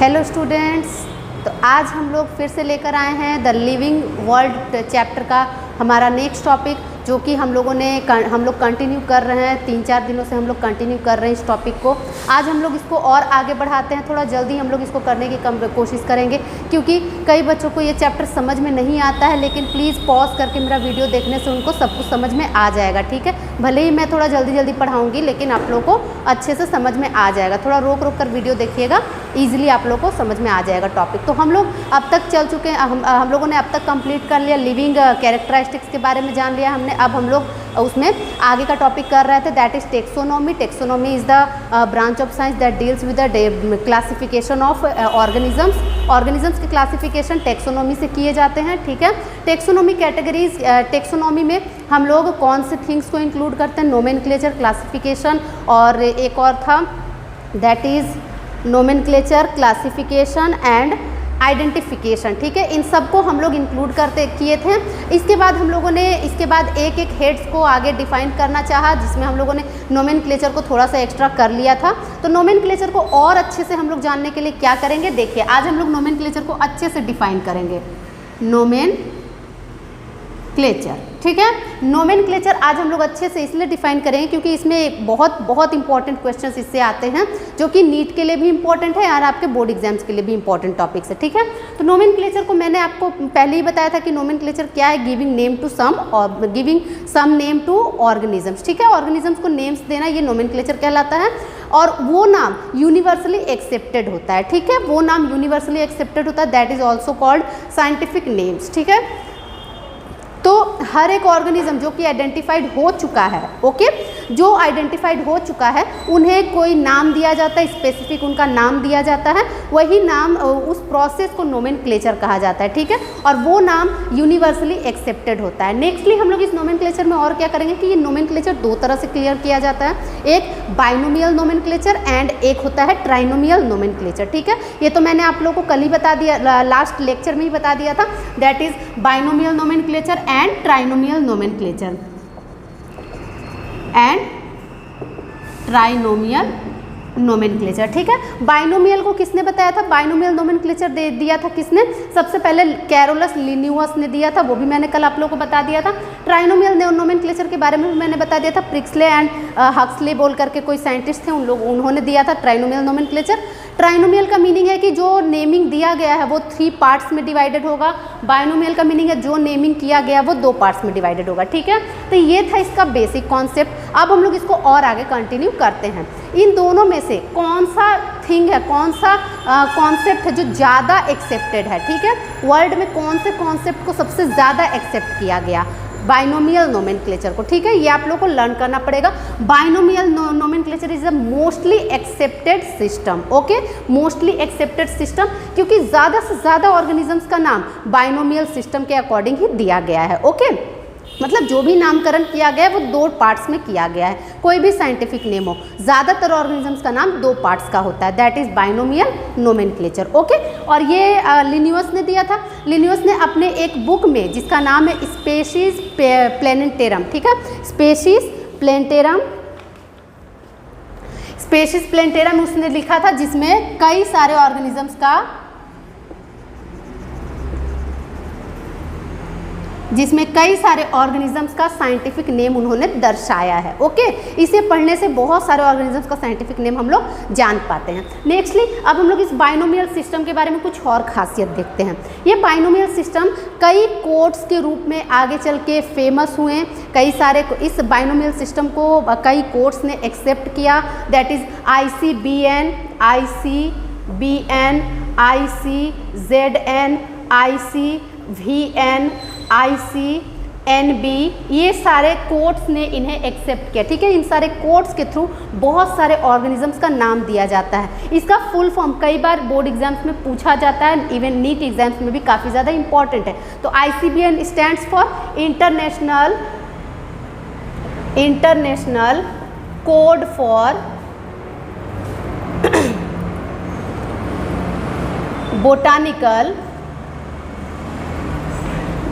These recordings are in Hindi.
हेलो स्टूडेंट्स, तो आज हम लोग फिर से लेकर आए हैं द लिविंग वर्ल्ड चैप्टर का हमारा नेक्स्ट टॉपिक, जो कि हम लोग कंटिन्यू कर रहे हैं। 3-4 दिनों से हम लोग कंटिन्यू कर रहे हैं इस टॉपिक को। आज हम लोग इसको और आगे बढ़ाते हैं, थोड़ा जल्दी हम लोग इसको करने की कोशिश करेंगे, क्योंकि कई बच्चों को ये चैप्टर समझ में नहीं आता है। लेकिन प्लीज़ पॉज करके मेरा वीडियो देखने से उनको सब कुछ समझ में आ जाएगा, ठीक है। भले ही मैं थोड़ा जल्दी पढ़ाऊँगी, लेकिन आप लोगों को अच्छे से समझ में आ जाएगा। थोड़ा रोक कर वीडियो देखिएगा, ईजिली आप लोगों को समझ में आ जाएगा टॉपिक। तो हम लोग अब तक चल चुके हैं, हम लोगों ने अब तक कंप्लीट कर लिया, लिविंग कैरेक्टरिस्टिक्स के बारे में जान लिया हमने। अब हम लोग उसमें आगे का टॉपिक कर रहे थे, that is taxonomy. Taxonomy is the branch of science that deals with the classification of organisms. Organisms के क्लासिफिकेशन टेक्सोनॉमी से किए जाते हैं, ठीक है। टेक्सोनॉमी कैटेगरीज, टेक्सोनॉमी में हम लोग कौन से थिंग्स को इंक्लूड करते हैं? नोमेनक्लेचर, क्लासिफिकेशन, और एक और था that is nomenclature, classification and identification, ठीक है। इन सब को हम लोग इंक्लूड किए थे। इसके बाद हम लोगों ने एक एक हेड्स को आगे डिफाइन करना चाहा, जिसमें हम लोगों ने नोमेनक्लेचर को थोड़ा सा एक्स्ट्रा कर लिया था। तो नोमेनक्लेचर को और अच्छे से हम लोग जानने के लिए क्या करेंगे, देखिए आज हम लोग नोमेनक्लेचर को अच्छे से डिफाइन करेंगे। नोमेनक्लेचर, ठीक है। नोमेनक्लेचर आज हम लोग अच्छे से इसलिए डिफाइन करेंगे क्योंकि इसमें बहुत इंपॉर्टेंट क्वेश्चंस इससे आते हैं, जो कि नीट के लिए भी इंपॉर्टेंट है और आपके बोर्ड एग्जाम्स के लिए भी इंपॉर्टेंट टॉपिक्स है, ठीक है। तो नोमेनक्लेचर को मैंने आपको पहले ही बताया था कि नोमेनक्लेचर क्या है, giving name to some or giving some name to organisms, ठीक है। ऑर्गेनिजम्स को नेम्स देना, ये नोमेनक्लेचर कहलाता है। और वो नाम यूनिवर्सली एक्सेप्टेड होता है, ठीक है। वो नाम यूनिवर्सली एक्सेप्टेड होता है, that is also called scientific names, ठीक है। तो हर एक ऑर्गेनिज्म जो कि आइडेंटिफाइड हो चुका है, ओके, जो आइडेंटिफाइड हो चुका है, उन्हें कोई नाम दिया जाता है, स्पेसिफिक उनका नाम दिया जाता है। वही नाम, उस प्रोसेस को नोमेनक्लेचर कहा जाता है, ठीक है। और वो नाम यूनिवर्सली एक्सेप्टेड होता है। नेक्स्टली हम लोग इस नोमेनक्लेचर में और क्या करेंगे कि ये नोमेनक्लेचर दो तरह से क्लियर किया जाता है, एक बाइनोमियल नोमेनक्लेचर एंड एक होता है ट्राइनोमियल नोमेनक्लेचर, ठीक है। ये तो मैंने आप लोगों को कल ही बता दिया, लास्ट लेक्चर में ही बता दिया था, that is binomial nomenclature and trinomial nomenclature and trinomial nomenclature, ठीक है। बाइनोमियल को किसने बताया था? बाइनोमियल नोमेनक्लेचर दे दिया था किसने? सबसे पहले कैरोलस लिन्यूअस ने दिया था, वो भी मैंने कल आप लोगों को बता दिया था। ट्राइनोमियल नोमेनक्लेचर के बारे में भी मैंने बता दिया था, प्रिक्सले एंड हक्सले बोल करके कोई साइंटिस्ट थे, उन्होंने दिया था ट्राइनोमियल नोमेनक्लेचर। ट्राइनोमियल का मीनिंग है कि जो नेमिंग दिया गया है वो 3 पार्ट्स में डिवाइडेड होगा। बाइनोमियल का मीनिंग है जो नेमिंग किया गया वो 2 पार्ट्स में डिवाइडेड होगा, ठीक है। तो ये था इसका बेसिक कॉन्सेप्ट। अब हम लोग इसको और आगे कंटिन्यू करते हैं। इन दोनों में से कौन सा थिंग है, कौन सा कॉन्सेप्ट है जो ज़्यादा एक्सेप्टेड है, ठीक है। वर्ल्ड में कौन से कॉन्सेप्ट को सबसे ज़्यादा एक्सेप्ट किया गया? बाइनोमियल नोमेनक्लेचर को, ठीक है। ये आप लोग को लर्न करना पड़ेगा। Binomial nomenclature is a mostly accepted system, okay, mostly accepted system, क्योंकि ज़्यादा से ज़्यादा ऑर्गेनिजम्स का नाम बाइनोमियल सिस्टम के अकॉर्डिंग ही दिया गया है, ओके। मतलब जो भी नामकरण किया गया है वो 2 पार्ट्स में किया गया है। कोई भी साइंटिफिक नेम हो, ज़्यादातर ऑर्गेनिजम्स का नाम 2 पार्ट्स का होता है, that is binomial nomenclature, okay. और ये लिन्यूअस ने दिया था। लिन्यूअस ने अपने एक बुक में, जिसका नाम है स्पेशीज प्लेनेटेरम, ठीक है, स्पेशीज प्लेनेटेरम उसने लिखा था, जिसमें कई सारे ऑर्गेनिजम्स का साइंटिफिक नेम उन्होंने दर्शाया है, ओके। इसे पढ़ने से बहुत सारे ऑर्गेनिजम्स का साइंटिफिक नेम हम लोग जान पाते हैं। नेक्स्टली अब हम लोग इस बाइनोमियल सिस्टम के बारे में कुछ और खासियत देखते हैं। ये बाइनोमियल सिस्टम कई कोड्स के रूप में आगे चल के फेमस हुए। कई सारे इस बाइनोमियल सिस्टम को कई कोड्स ने एक्सेप्ट किया, that is ICBN, ICZN, ICVN, ICNB, ये सारे कोड्स ने इन्हें एक्सेप्ट किया, ठीक है। इन सारे कोड्स के थ्रू बहुत सारे ऑर्गेनिजम्स का नाम दिया जाता है। इसका फुल फॉर्म कई बार बोर्ड एग्जाम्स में पूछा जाता है, इवन नीट एग्जाम्स में भी काफ़ी ज़्यादा इंपॉर्टेंट है। तो ICBN stands for international code for botanical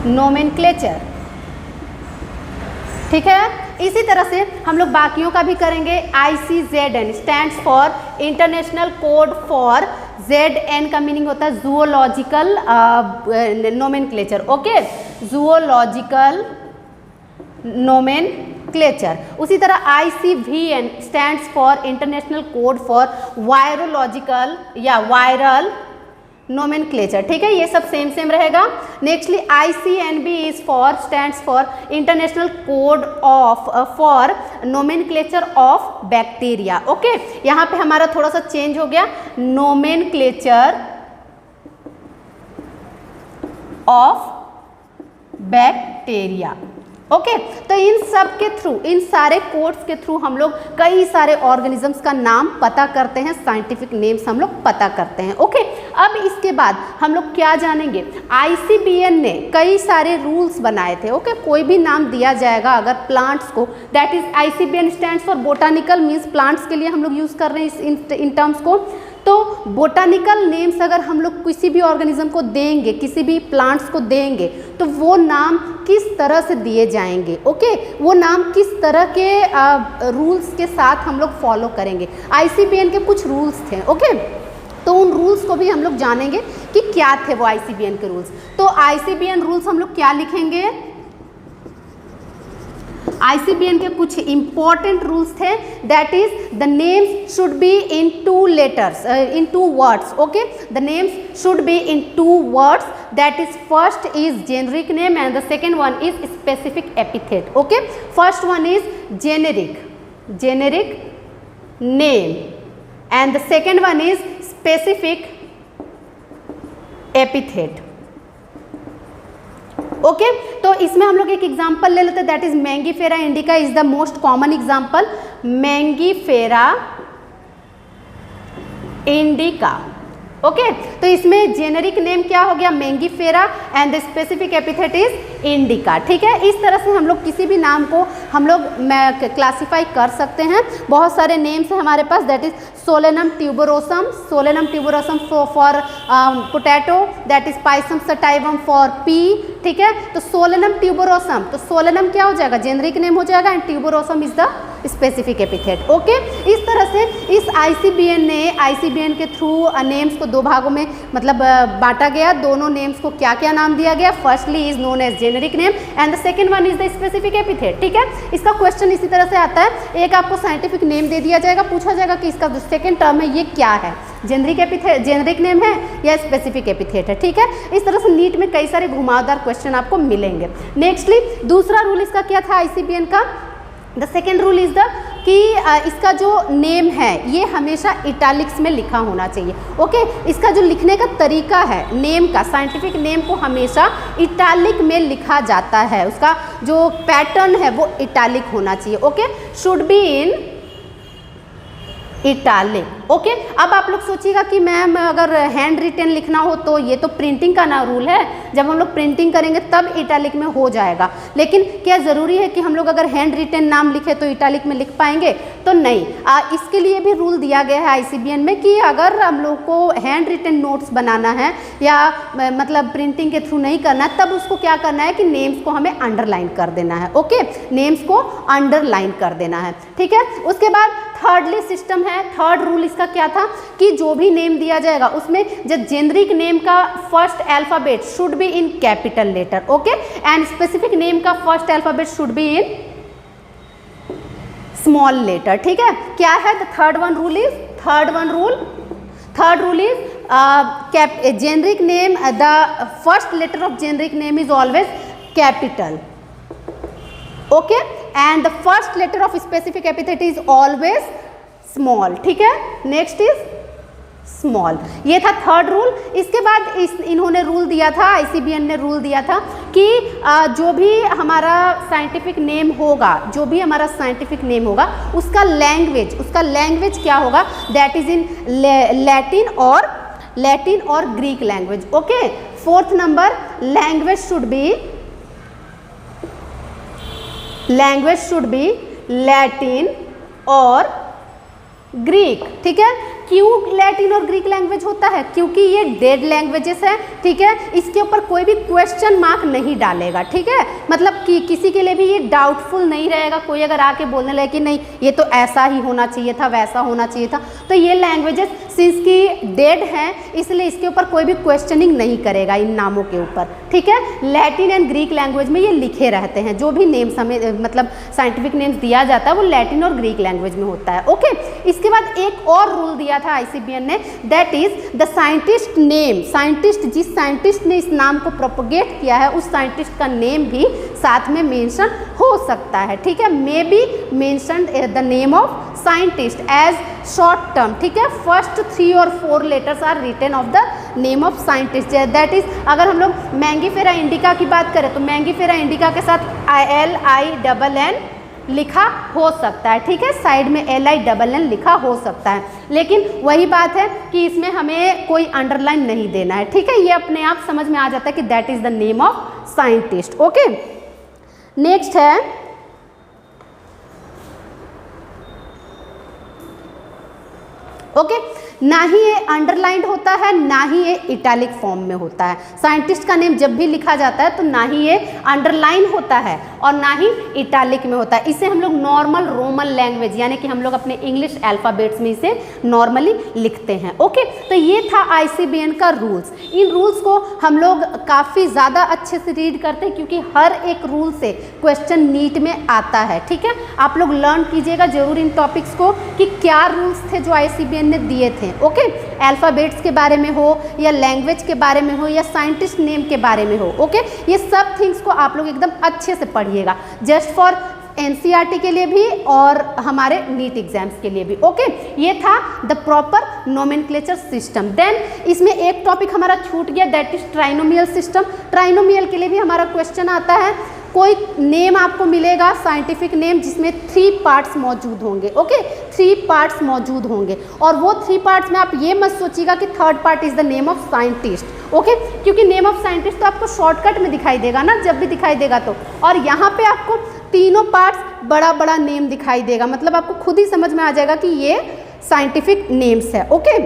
nomenclature, ठीक है। इसी तरह से हम लोग बाकियों का भी करेंगे। ICZN stands for international code for ZN का मीनिंग होता है जूओलॉजिकल नोमेनक्लेचर, ओके, जूओलॉजिकल नोमेनक्लेचर। उसी तरह ICVN stands for international code for virological या वायरल नोमेनक्लेचर, ठीक है, ये सब सेम रहेगा। Nextly ICNB is for stands for international code of for nomenclature of bacteria, okay. यहाँ पे हमारा थोड़ा सा चेंज हो गया, नोमेनक्लेचर ऑफ बैक्टीरिया, ओके। तो इन सब के थ्रू, इन सारे कोड्स के थ्रू हम लोग कई सारे ऑर्गेनिजम्स का नाम पता करते हैं, साइंटिफिक नेम्स हम लोग पता करते हैं, ओके। अब इसके बाद हम लोग क्या जानेंगे, ICBN ने कई सारे रूल्स बनाए थे, ओके। कोई भी नाम दिया जाएगा अगर प्लांट्स को, that is ICBN stands for botanical, means plants के लिए हम लोग यूज कर रहे हैं इन टर्म्स को। तो बोटानिकल नेम्स अगर हम लोग किसी भी ऑर्गेनिज्म को देंगे, किसी भी प्लांट्स को देंगे, तो वो नाम किस तरह से दिए जाएंगे, ओके, वो नाम किस तरह के रूल्स के साथ हम लोग फॉलो करेंगे। ICBN के कुछ रूल्स थे, ओके, तो उन रूल्स को भी हम लोग जानेंगे कि क्या थे वो ICBN के रूल्स। तो ICBN रूल्स हम लोग क्या लिखेंगे, ICBN के कुछ इंपॉर्टेंट रूल्स थे, that is the names should be in 2 letters, in 2 words, okay, the names should be in 2 words, that is first is generic name and the second one is specific epithet, okay. First one is generic name and the second one is specific epithet, okay. तो इसमें हम लोग एक एग्जांपल ले लेते हैं, that is Mangifera indica is the most common example, Mangifera indica, okay. तो इसमें जेनेरिक नेम क्या हो गया, Mangifera and the specific epithet is indica, ठीक है। इस तरह से हम लोग किसी भी नाम को हम लोग क्लासीफाई कर सकते हैं। बहुत सारे नेम्स हैं हमारे पास, that is solanum tuberosum for potato, that is pisum sativum for pea, ठीक है। तो सोलेनम ट्यूबरोसम, तो सोलेनम क्या हो जाएगा, जेनरिक नेम हो जाएगा and tuberosum is the specific epithet, okay. इस तरह से इस ICBN के थ्रू नेम्स को 2 भागों में मतलब बांटा गया। दोनों नेम्स को क्या क्या नाम दिया गया, firstly is known as generic name and the second one is the specific epithet, ठीक है। इसका क्वेश्चन इसी तरह से आता है, एक आपको साइंटिफिक नेम दे दिया जाएगा, पूछा जाएगा कि इसका जो सेकंड टर्म है ये क्या है, जेनेरिक नेम है या स्पेसिफिक एपिथेट है, ठीक है। इस तरह से नीट में कई सारे घुमावदार क्वेश्चन आपको मिलेंगे। नेक्स्टली दूसरा रूल इसका क्या था ICBN का, the second rule is the कि इसका जो नेम है ये हमेशा इटैलिक्स में लिखा होना चाहिए, ओके। इसका जो लिखने का तरीका है नेम का, साइंटिफिक नेम को हमेशा इटैलिक में लिखा जाता है, उसका जो पैटर्न है वो इटैलिक होना चाहिए, okay, should be in italic, okay. अब आप लोग सोचिएगा कि मैम अगर हैंड रिटन लिखना हो तो ये तो प्रिंटिंग का ना रूल है, जब हम लोग प्रिंटिंग करेंगे तब इटैलिक में हो जाएगा, लेकिन क्या ज़रूरी है कि हम लोग अगर हैंड रिटन नाम लिखे तो इटैलिक में लिख पाएंगे, तो नहीं। इसके लिए भी रूल दिया गया है ICBN में कि अगर हम लोग को हैंड रिटन नोट्स बनाना है या मतलब प्रिंटिंग के थ्रू नहीं करना है, तब उसको क्या करना है कि नेम्स को हमें अंडरलाइन कर देना है, ओके, नेम्स को अंडरलाइन कर देना है, ठीक है। उसके बाद थर्डली सिस्टम है, थर्ड रूल इसका क्या था कि जो भी नेम दिया जाएगा उसमें जब जेनरिक नेम का first alphabet should be in capital letter, okay, and specific name का first alphabet should be in small letter, ठीक है। क्या है the third rule is generic name, the first letter of generic name is always capital, okay, and the first letter of specific epithet is always small, ठीक है। नेक्स्ट इज स्मॉल, ये था थर्ड रूल। इसके बाद इन्होंने रूल दिया था, ICBN ने रूल दिया था कि जो भी हमारा साइंटिफिक नेम होगा उसका लैंग्वेज क्या होगा, दैट इज इन लैटिन और Greek language, okay. Fourth number, language should be Latin और ग्रीक, ठीक है। क्यों लैटिन और ग्रीक लैंग्वेज होता है? क्योंकि ये डेड लैंग्वेजेस है, ठीक है, इसके ऊपर कोई भी क्वेश्चन मार्क नहीं डालेगा, ठीक है, मतलब कि किसी के लिए भी ये डाउटफुल नहीं रहेगा। कोई अगर आके बोलने लगे कि नहीं ये तो ऐसा ही होना चाहिए था, वैसा होना चाहिए था, तो ये लैंग्वेजेस सिंस की डेड हैं इसलिए इसके ऊपर कोई भी क्वेश्चनिंग नहीं करेगा इन नामों के ऊपर, ठीक है। लैटिन एंड ग्रीक लैंग्वेज में ये लिखे रहते हैं, जो भी नेम्स हमें मतलब साइंटिफिक नेम्स दिया जाता है वो लैटिन और ग्रीक लैंग्वेज में होता है, ओके। इसके बाद एक और रूल दिया था ICBN ने, that is the scientist name, scientist जिस साइंटिस्ट ने इस नाम को प्रोपोगेट किया है उस साइंटिस्ट का नेम भी साथ में मेंशन हो सकता है, ठीक है, may be mentioned the name of scientist as short term, ठीक है, फर्स्ट 3 और 4 letters are written of the name of scientist, that is अगर हम लोग मैंगीफेरा इंडिका की बात करें तो मैंगीफेरा इंडिका के साथ LINN लिखा हो सकता है, ठीक है, साइड में LINN लिखा हो सकता है, लेकिन वही बात है कि इसमें हमें कोई अंडरलाइन नहीं देना है, ठीक है, ये अपने आप समझ में आ जाता है कि that is the name of scientist, okay. Next है ओके ना ही ये अंडरलाइंड होता है ना ही ये इटैलिक फॉर्म में होता है। साइंटिस्ट का नेम जब भी लिखा जाता है तो ना ही ये अंडरलाइन होता है और ना ही इटैलिक में होता है। इसे हम लोग नॉर्मल रोमन लैंग्वेज यानी कि हम लोग अपने इंग्लिश अल्फ़ाबेट्स में इसे नॉर्मली लिखते हैं, ओके। तो ये था ICBN का रूल्स। इन रूल्स को हम लोग काफ़ी ज़्यादा अच्छे से रीड करते हैं क्योंकि हर एक रूल से क्वेश्चन नीट में आता है, ठीक है। आप लोग लर्न कीजिएगा जरूर इन टॉपिक्स को कि क्या रूल्स थे जो ICBN ने दिए थे, ओके। अल्फ़ाबेट्स के बारे में हो या लैंग्वेज के बारे में हो या साइंटिस्ट नेम के बारे में हो, ओके। ये सब थिंग्स को आप लोग एकदम अच्छे से पढ़िएगा, जस्ट फॉर NCERT के लिए भी और हमारे नीट एग्जाम्स के लिए भी, ओके। ये था the proper nomenclature system. Then इसमें एक टॉपिक हमारा छूट गया, that is trinomial system. Trinomial के लिए भी हमारा क्वेश्चन आता है, कोई नेम आपको मिलेगा साइंटिफिक नेम जिसमें 3 पार्ट्स मौजूद होंगे, ओके, 3 पार्ट्स मौजूद होंगे और वो 3 पार्ट्स में आप ये मत सोचिएगा कि third part is the name of scientist, okay, क्योंकि नेम ऑफ साइंटिस्ट तो आपको शॉर्टकट में दिखाई देगा ना, जब भी दिखाई देगा तो, और यहाँ पे आपको तीनों पार्ट्स बड़ा बड़ा नेम दिखाई देगा, मतलब आपको खुद ही समझ में आ जाएगा कि ये साइंटिफिक नेम्स है, ओके।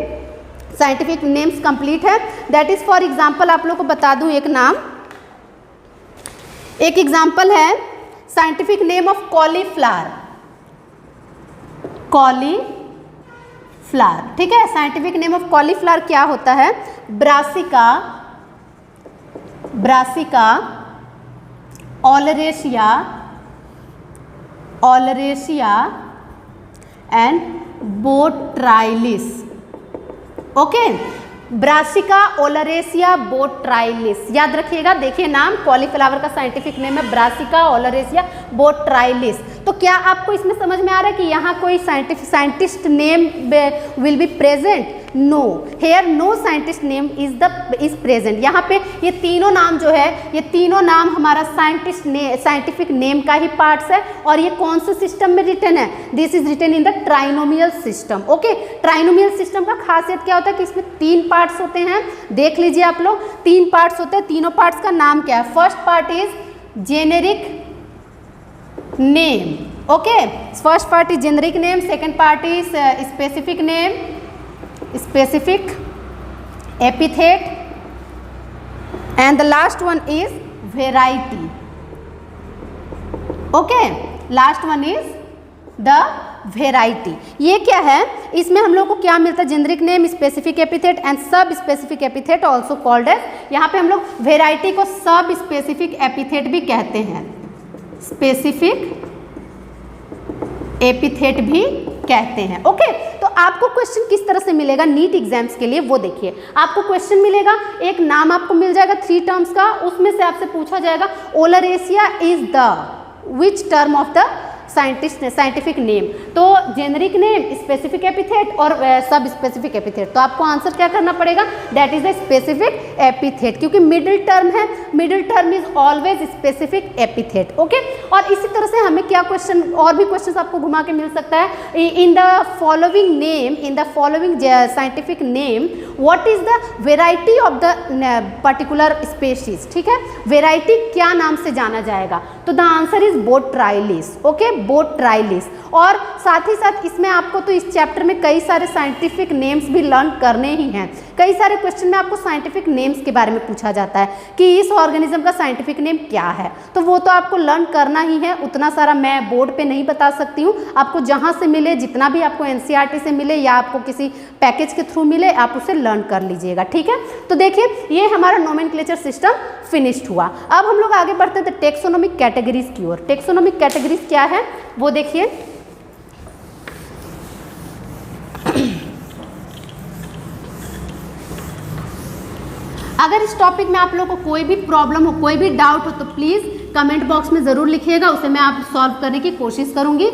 साइंटिफिक नेम्स कंप्लीट है। दैट इज फॉर एग्जाम्पल आप लोग को बता दूं एक नाम, एक एग्जाम्पल है scientific name of cauliflower, cauliflower, ठीक है। साइंटिफिक नेम ऑफ कॉलीफ्लावर क्या होता है? Brassica, brassica oleracea, oleracea and botrytis, okay. Brassica oleracea botrytis, याद रखिएगा। देखिए नाम कॉलीफ्लावर का साइंटिफिक नेम है ब्रासिका ओलरेशिया बोट्राइलिस। तो क्या आपको इसमें समझ में आ रहा है कि यहाँ कोई scientist name will be present? No, here no scientist name is present. यहाँ पे ये तीनों नाम जो है, ये तीनों नाम हमारा साइंटिफिक नेम का ही पार्ट्स है और ये कौन से सिस्टम में रिटन है? This is written in the trinomial system, okay. Trinomial system का खासियत क्या होता है कि इसमें 3 पार्ट्स होते हैं, देख लीजिए आप लोग, 3 पार्ट्स होते हैं। तीनों पार्ट्स का नाम क्या है? First part is generic name, okay, first part is generic name, second part is specific name, specific epithet and the last one is variety, okay, last one is the variety। ये क्या है? इसमें हम लोग को क्या मिलता है? Generic name, specific epithet and subspecific epithet also called as, यहाँ पे हम लोग वेराइटी को सब स्पेसिफिक एपिथेट भी कहते हैं, स्पेसिफिक एपिथेट भी कहते हैं, ओके। तो आपको क्वेश्चन किस तरह से मिलेगा नीट एग्जाम्स के लिए वो देखिए। आपको क्वेश्चन मिलेगा, एक नाम आपको मिल जाएगा 3 टर्म्स का, उसमें से आपसे पूछा जाएगा ओलरेशिया is the which term of the scientific name, तो जेनरिक नेम, स्पेसिफिक एपिथेट और सब स्पेसिफिक एपिथेट। तो आपको आंसर क्या करना पड़ेगा? That is the specific epithet, क्योंकि मिडिल टर्म है, middle term is always specific epithet, okay. और इसी तरह से हमें क्या क्वेश्चन, और भी क्वेश्चन आपको घुमा के मिल सकता है। In the following name, in the following scientific name what is the variety of the particular species, ठीक है, वेराइटी क्या नाम से जाना जाएगा? तो द आंसर इज बोट्राइलिस। ओके, बोट्राइलिस। और साथ ही साथ इसमें आपको तो इस चैप्टर में कई सारे साइंटिफिक नेम्स भी लर्न करने ही हैं। कई सारे क्वेश्चन में आपको साइंटिफिक नेम्स के बारे में पूछा जाता है कि इस ऑर्गेनिज्म का साइंटिफिक नेम क्या है, तो वो तो आपको लर्न करना ही है। उतना सारा मैं बोर्ड पे नहीं बता सकती हूँ, आपको जहाँ से मिले, जितना भी आपको एनसीईआरटी से मिले या आपको किसी पैकेज के थ्रू मिले, आप उसे लर्न कर लीजिएगा। ठीक है, तो देखिए ये हमारा नोमेनक्लेचर सिस्टम फिनिश्ड हुआ। अब हम लोग आगे बढ़ते हैं टेक्सोनोमिक कैटेगरीज की ओर। टेक्सोनोमिक कैटेगरीज क्या है वो देखिए। अगर इस टॉपिक में आप लोगों को कोई भी प्रॉब्लम हो, कोई भी डाउट हो, तो प्लीज़ कमेंट बॉक्स में ज़रूर लिखिएगा, उसे मैं आप सॉल्व करने की कोशिश करूँगी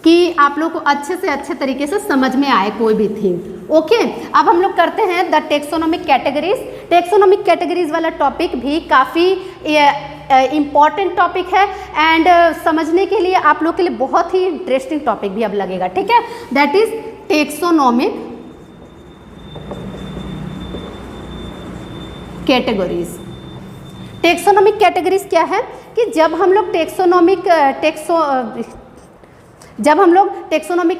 कि आप लोग को अच्छे से अच्छे तरीके से समझ में आए कोई भी थीम। ओके, अब हम लोग करते हैं the taxonomic categories. Taxonomic categories वाला टॉपिक भी काफ़ी इम्पॉर्टेंट टॉपिक है एंड समझने के लिए आप लोग के लिए बहुत ही इंटरेस्टिंग टॉपिक भी अब लगेगा। ठीक है, that is taxonomic categories. Taxonomic categories क्या है कि जब हम लोग टेक्सोनोमिक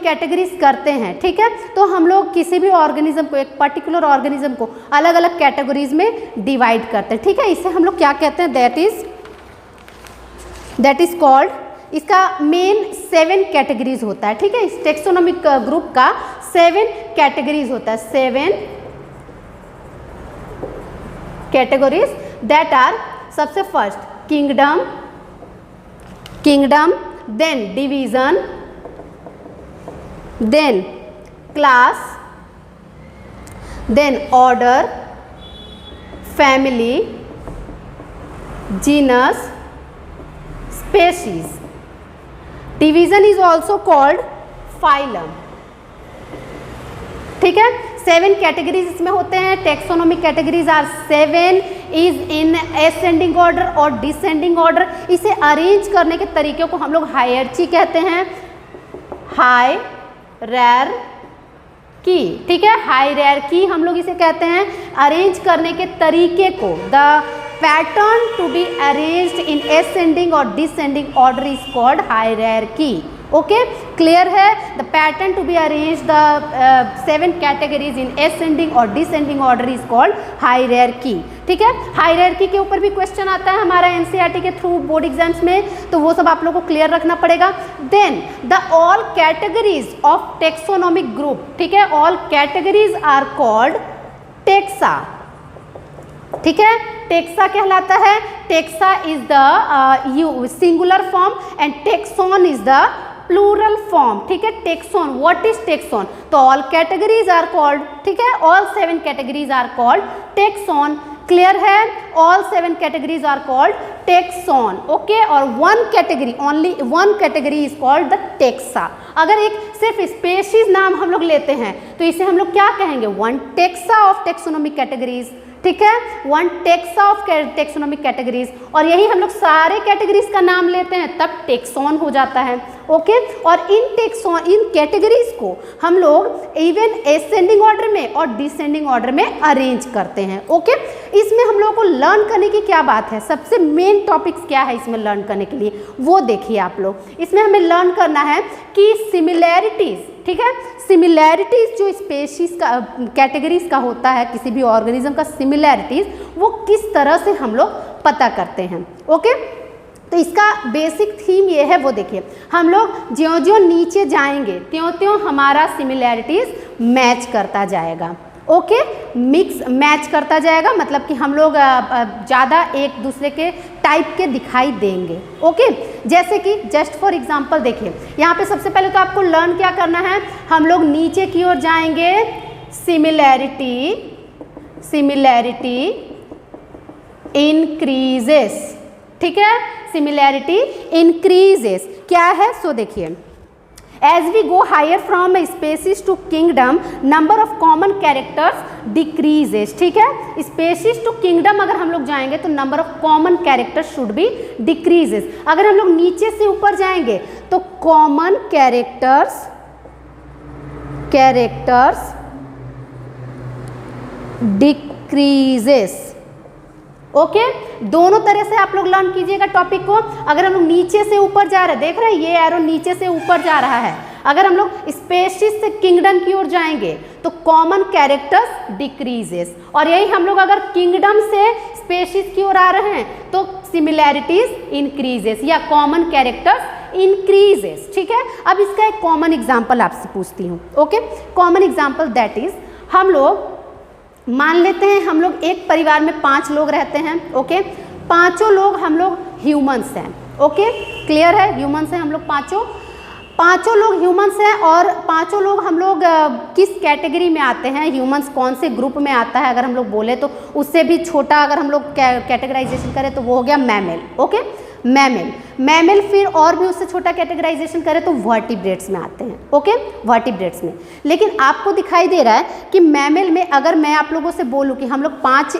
कैटेगरीज करते हैं, ठीक है, तो हम लोग किसी भी ऑर्गेनिज्म को, एक पर्टिकुलर ऑर्गेनिज्म को अलग अलग कैटेगरीज में डिवाइड करते हैं। ठीक है, इसे हम लोग क्या कहते हैं, दैट इज कॉल्ड, इसका मेन 7 कैटेगरीज होता है। ठीक है, इस टेक्सोनोमिक ग्रुप का 7 कैटेगरीज होता है। 7 कैटेगरीज दैट आर, सबसे first kingdom, then division, then class, then order, family, genus, species. Division is also called phylum. ठीक है, 7 कैटेगरीज इसमें होते हैं। Taxonomic categories are 7, is in ascending order और डिसेंडिंग ऑर्डर। इसे अरेंज करने के तरीके को हम लोग हायरार्की कहते हैं, हायरार्की। ठीक है, हायरार्की हम लोग इसे कहते हैं। अरेंज करने के तरीके को, the pattern to be arranged in ascending और descending order is called hierarchy. Okay, clear है? The pattern to be arrange the 7 categories in ascending और descending order is called hierarchy. ठीक है, हायरार्की के ऊपर भी क्वेश्चन आता है हमारा एनसीईआरटी के थ्रू बोर्ड एग्जाम्स में, तो वो सब आप लोगों को क्लियर रखना पड़ेगा। Then the all categories of taxonomic group, ठीक है, all categories are called taxa. ठीक है, टेक्सा कहलाता है। Taxa is the singular form and taxon is the plural form. ठीक है, टेक्सॉन, व्हाट इज टेक्सॉन? तो ऑल कैटेगरीज आर कॉल्ड, ठीक है, all 7 categories are called taxon. Clear है? All 7 categories are called taxon. Okay, और 1 category, only 1 category is called the taxa. अगर एक सिर्फ स्पेशीज नाम हम लोग लेते हैं तो इसे हम लोग क्या कहेंगे? 1 टेक्सा ऑफ टेक्सोनोमिक कैटेगरीज। ठीक है, 1 टेक्सा ऑफ टेक्सोनोमिक कैटेगरीज। और यही हम लोग सारे कैटेगरीज का नाम लेते हैं तब टेक्सॉन हो जाता है। ओके, और इन कैटेगरीज को हम लोग इवन असेंडिंग ऑर्डर में और डिसेंडिंग ऑर्डर में अरेंज करते हैं। ओके, इसमें हम लोगों को लर्न करने की क्या बात है, सबसे मेन टॉपिक्स क्या है इसमें लर्न करने के लिए, वो देखिए आप लोग। इसमें हमें लर्न करना है कि सिमिलैरिटीज, ठीक है, सिमिलैरिटीज जो स्पेशीज का, कैटेगरीज का होता है, किसी भी ऑर्गेनिज्म का सिमिलैरिटीज, वो किस तरह से हम लोग पता करते हैं। ओके, तो इसका बेसिक थीम ये है, वो देखिए, हम लोग ज्यों-ज्यों नीचे जाएंगे त्यों-त्यों हमारा सिमिलैरिटीज मैच करता जाएगा। ओके, मिक्स मैच करता जाएगा, मतलब कि हम लोग ज़्यादा एक दूसरे के टाइप के दिखाई देंगे। ओके, जैसे कि जस्ट फॉर एग्जांपल देखिए, यहाँ पे सबसे पहले तो आपको लर्न क्या करना है, हम लोग नीचे की ओर जाएंगे, सिमिलैरिटी इंक्रीजेस। ठीक है, सिमिलैरिटी इंक्रीजेस क्या है? सो देखिए, as we go higher from species to kingdom, number of common characters decreases. ठीक है, स्पेसीज टू किंगडम अगर हम लोग जाएंगे तो number of common characters should be decreases. अगर हम लोग नीचे से ऊपर जाएंगे तो कॉमन कैरेक्टर्स डिक्रीजेस। ओके दोनों तरह से आप लोग लर्न कीजिएगा टॉपिक को। अगर हम लोग नीचे से ऊपर जा रहे हैं, देख रहे हैं ये एरो नीचे से ऊपर जा रहा है, अगर हम लोग स्पेशीज से किंगडम की ओर जाएंगे तो कॉमन कैरेक्टर्स डिक्रीजेस, और यही हम लोग अगर किंगडम से स्पेशीज की ओर आ रहे हैं तो सिमिलैरिटीज इंक्रीजेस या कॉमन कैरेक्टर्स इंक्रीजेस। ठीक है, अब इसका एक कॉमन एग्जाम्पल आपसे पूछती हूँ। Okay, common example that is, हम लोग मान लेते हैं हम लोग एक परिवार में 5 लोग रहते हैं। ओके, पांचों लोग हम लोग ह्यूमंस हैं। ओके, क्लियर है, ह्यूमंस हैं हम लोग पांचों लोग ह्यूमंस हैं, और पांचों लोग हम लोग किस कैटेगरी में आते हैं, ह्यूमंस कौन से ग्रुप में आता है, अगर हम लोग बोले तो उससे भी छोटा अगर हम लोग कैटेगराइजेशन करें तो वो हो गया मैमल। ओके, मैमल, फिर और भी उससे छोटा कैटेगराइजेशन करें तो वर्टिब्रेट्स में आते हैं। ओके, वर्टिब्रेट्स में। लेकिन आपको दिखाई दे रहा है कि मैमल में अगर मैं आप लोगों से बोलूं कि हम लोग 5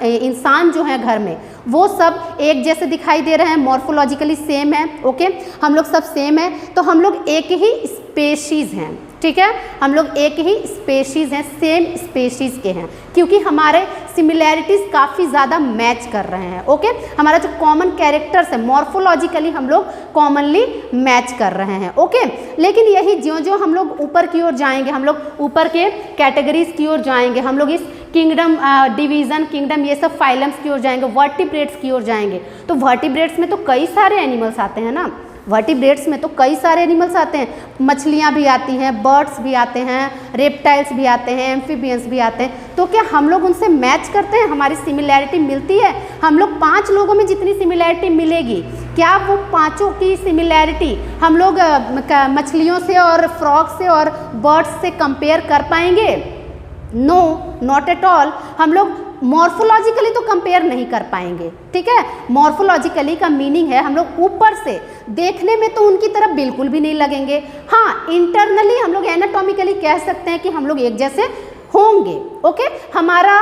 इंसान जो हैं घर में, वो सब एक जैसे दिखाई दे रहे हैं, मॉर्फोलॉजिकली सेम है। ओके, हम लोग सब सेम है, तो हम लोग एक ही स्पेशीज हैं। ठीक है, हम लोग एक ही स्पेशीज हैं, सेम स्पेशीज के हैं, क्योंकि हमारे सिमिलैरिटीज काफ़ी ज़्यादा मैच कर रहे हैं। ओके, हमारा जो कॉमन कैरेक्टर्स है मॉर्फोलॉजिकली हम लोग कॉमनली मैच कर रहे हैं। ओके, लेकिन यही जो हम लोग ऊपर की ओर जाएंगे, हम लोग ऊपर के कैटेगरीज की ओर जाएंगे, हम लोग इस किंगडम, डिवीज़न, किंगडम, ये सब फाइलम्स की ओर जाएंगे, वर्टिब्रेट्स की ओर जाएंगे, तो वर्टिब्रेट्स में तो कई सारे एनिमल्स आते हैं ना, वर्टिब्रेट्स में तो कई सारे एनिमल्स आते हैं, मछलियाँ भी आती हैं, बर्ड्स भी आते हैं, रेप्टाइल्स भी आते हैं, एम्फीबियंस भी आते हैं, तो क्या हम लोग उनसे मैच करते हैं, हमारी सिमिलैरिटी मिलती है? हम लोग 5 लोगों में जितनी सिमिलैरिटी मिलेगी, क्या वो पांचों की सिमिलैरिटी हम लोग मछलियों से और फ्रॉग से और बर्ड्स से कंपेयर कर पाएंगे? No, not at all. हम लोग मॉर्फोलॉजिकली तो कंपेयर नहीं कर पाएंगे। ठीक है, मॉर्फोलॉजिकली का मीनिंग है हम लोग ऊपर से देखने में तो उनकी तरफ बिल्कुल भी नहीं लगेंगे, हाँ इंटरनली हम लोग एनाटॉमिकली कह सकते हैं कि हम लोग एक जैसे होंगे। ओके, हमारा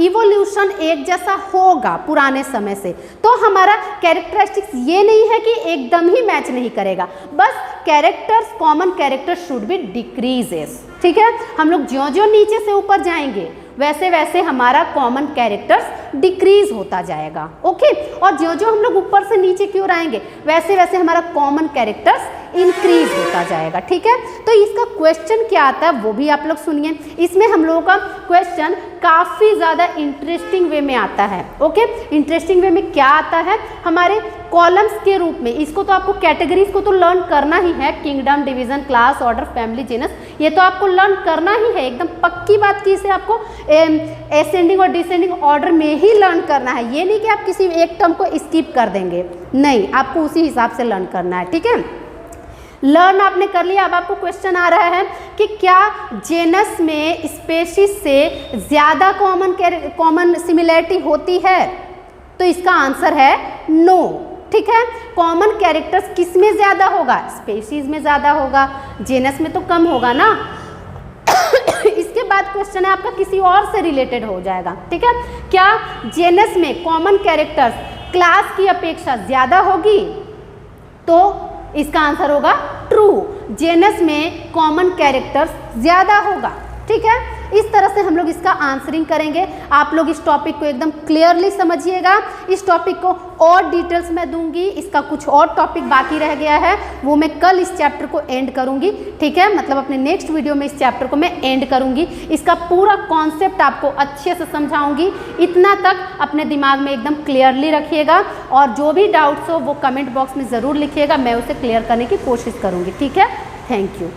इवोल्यूशन एक जैसा होगा पुराने समय से, तो हमारा कैरेक्टरिस्टिक्स ये नहीं है कि एकदम ही मैच नहीं करेगा, बस characters, common characters should be decreases. ठीक है, हम लोग ज्यों नीचे से ऊपर जाएंगे वैसे वैसे हमारा कॉमन कैरेक्टर्स डिक्रीज होता जाएगा। ओके, और ज्यों हम लोग ऊपर से नीचे की ओर आएंगे वैसे वैसे हमारा कॉमन कैरेक्टर्स इंक्रीज होता जाएगा। ठीक है, तो इसका क्वेश्चन क्या आता है वो भी आप लोग सुनिए। इसमें हम लोगों का क्वेश्चन काफ़ी ज़्यादा इंटरेस्टिंग वे में आता है। ओके, इंटरेस्टिंग वे में क्या आता है, हमारे कॉलम्स के रूप में। इसको तो आपको कैटेगरीज को तो लर्न करना ही है, kingdom, division, class, order, family, genus, ये तो आपको लर्न करना ही है, एकदम पक्की बात की। इसे आपको एसेंडिंग और डिसेंडिंग ऑर्डर में ही लर्न करना है, ये नहीं कि आप किसी एक टर्म को स्किप कर देंगे, नहीं, आपको उसी हिसाब से लर्न करना है। ठीक है, लर्न आपने कर लिया। अब आपको क्वेश्चन आ रहा है कि क्या जेनस में स्पेशीज से ज़्यादा कॉमन सिमिलैरिटी होती है? तो इसका आंसर है नो। ठीक है, कॉमन कैरेक्टर्स किस में ज़्यादा होगा? स्पेशीज में ज़्यादा होगा, जेनस में तो कम होगा ना। इसके बाद क्वेश्चन है आपका किसी और से रिलेटेड हो जाएगा। ठीक है, क्या जेनस में कॉमन कैरेक्टर्स क्लास की अपेक्षा ज़्यादा होगी? तो इसका आंसर होगा ट्रू, जेनस में कॉमन कैरेक्टर्स ज़्यादा होगा। ठीक है, इस तरह से हम लोग इसका आंसरिंग करेंगे। आप लोग इस टॉपिक को एकदम क्लियरली समझिएगा। इस टॉपिक को और डिटेल्स में दूंगी, इसका कुछ और टॉपिक बाकी रह गया है वो मैं कल इस चैप्टर को एंड करूंगी। ठीक है, मतलब अपने नेक्स्ट वीडियो में इस चैप्टर को मैं एंड करूंगी, इसका पूरा कॉन्सेप्ट आपको अच्छे से समझाऊंगी। इतना तक अपने दिमाग में एकदम क्लियरली रखिएगा, और जो भी डाउट्स हो वो कमेंट बॉक्स में ज़रूर लिखिएगा, मैं उसे क्लियर करने की कोशिश करूँगी। ठीक है, थैंक यू।